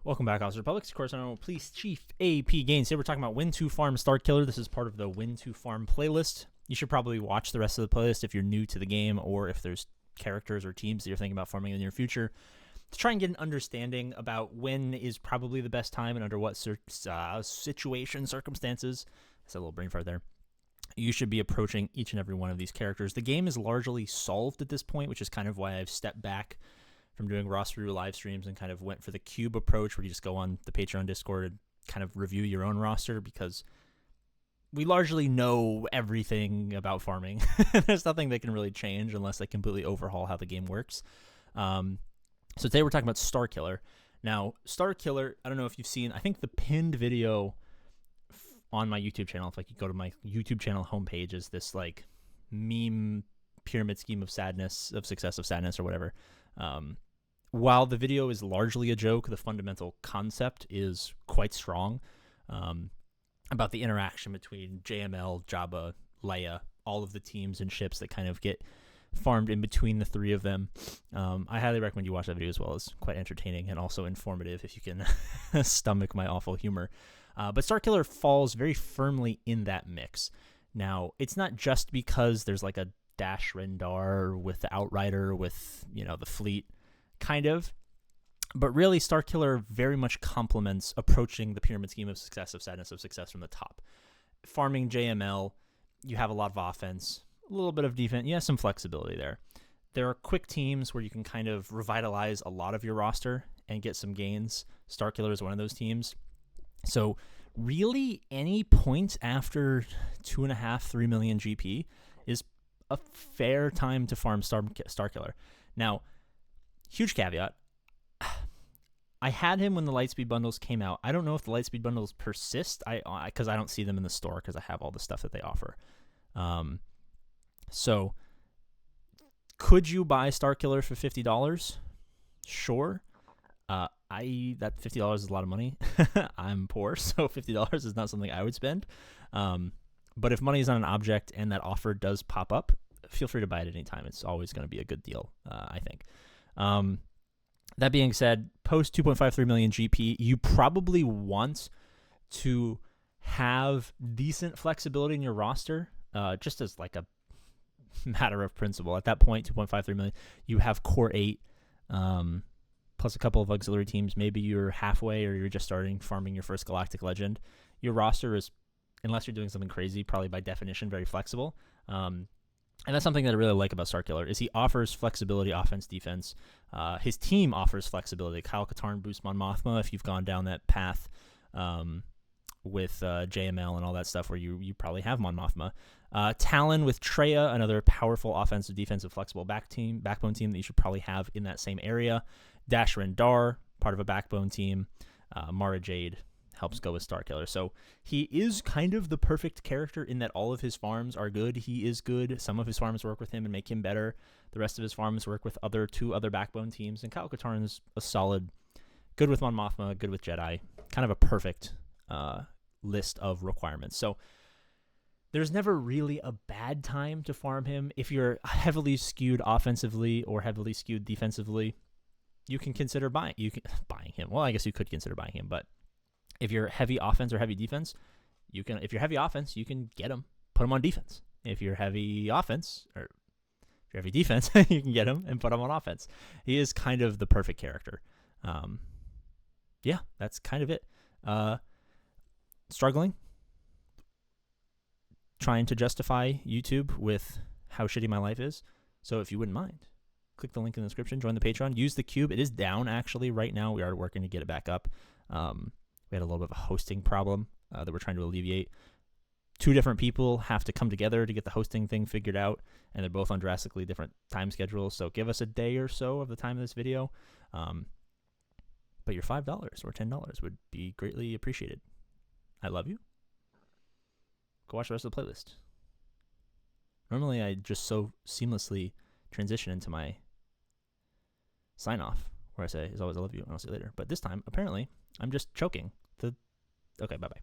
Welcome back, Officer Public. Of course, I know Police Chief APGAINS. Today we're talking about when to farm Starkiller. This is part of the when to farm playlist. You should probably watch the rest of the playlist if you're new to the game or if there's characters or teams that you're thinking about farming in the near future to try and get an understanding about when is probably the best time and under what situation, circumstances. That's a little brain fart there. You should be approaching each and every one of these characters. The game is largely solved at this point, which is kind of why I've stepped back from doing roster review live streams and kind of went for the cube approach where you just go on the Patreon Discord and kind of review your own roster because we largely know everything about farming. There's nothing that can really change unless they completely overhaul how the game works. So today we're talking about Starkiller. Now, Starkiller, I don't know if you've seen, I think the pinned video on my YouTube channel, if like you go to my YouTube channel homepage, is this like meme pyramid scheme of sadness, of success of sadness or whatever. While the video is largely a joke, the fundamental concept is quite strong about the interaction between JML, Jabba, Leia, all of the teams and ships that kind of get farmed in between the three of them. I highly recommend you watch that video as well. It's quite entertaining and also informative if you can stomach my awful humor. But Starkiller falls very firmly in that mix. Now, it's not just because there's like a Dash Rendar with the Outrider with, you know, the fleet, kind of. But really, Starkiller very much complements approaching the pyramid scheme of success, of sadness, of success from the top. Farming JML, you have a lot of offense, a little bit of defense, yeah, some flexibility there. There are quick teams where you can kind of revitalize a lot of your roster and get some gains. Starkiller is one of those teams. So really, any point after 2.5, 3 million GP is a fair time to farm Starkiller. Now, huge caveat, I had him when the Lightspeed bundles came out. I don't know if the Lightspeed bundles persist, because I don't see them in the store because I have all the stuff that they offer. So, could you buy Starkiller for $50? Sure. That $50 is a lot of money. I'm poor, so $50 is not something I would spend. But if money is not an object and that offer does pop up, feel free to buy it at any time. It's always going to be a good deal, I think. That being said, post 2.53 million GP, you probably want to have decent flexibility in your roster, just as like a matter of principle. At that point, 2.53 million, you have core 8, plus a couple of auxiliary teams. Maybe you're halfway or you're just starting farming your first Galactic Legend. Your roster is, unless you're doing something crazy, probably by definition very flexible. And that's something that I really like about Starkiller is he offers flexibility, offense, defense. His team offers flexibility. Kyle Katarn boosts Mon Mothma if you've gone down that path with JML and all that stuff where you probably have Mon Mothma. Talon with Treya, another powerful offensive, defensive, flexible backbone team that you should probably have in that same area. Dash Rendar, part of a backbone team. Mara Jade helps go with Starkiller. So he is kind of the perfect character in that all of his farms are good. He is good. Some of his farms work with him and make him better. The rest of his farms work with two other backbone teams. And Kyle Katarn is a solid, good with Mon Mothma, good with Jedi. Kind of a perfect list of requirements. So there's never really a bad time to farm him. If you're heavily skewed offensively or heavily skewed defensively, you can consider buying him. Well, I guess you could consider buying him, but if you're heavy offense or heavy defense, if you're heavy offense, you can get him, put him on defense. If you're heavy offense, or if you're heavy defense, you can get him and put him on offense. He is kind of the perfect character. Yeah, that's kind of it. Struggling, trying to justify YouTube with how shitty my life is. So if you wouldn't mind, click the link in the description, join the Patreon, use the cube. It is down actually right now. We are working to get it back up. We had a little bit of a hosting problem that we're trying to alleviate. 2 different people have to come together to get the hosting thing figured out, and they're both on drastically different time schedules. So give us a day or so of the time of this video. But your $5 or $10 would be greatly appreciated. I love you. Go watch the rest of the playlist. Normally, I just so seamlessly transition into my sign-off, where I say, as always, I love you, and I'll see you later. But this time, apparently, I'm just choking. Okay, bye-bye.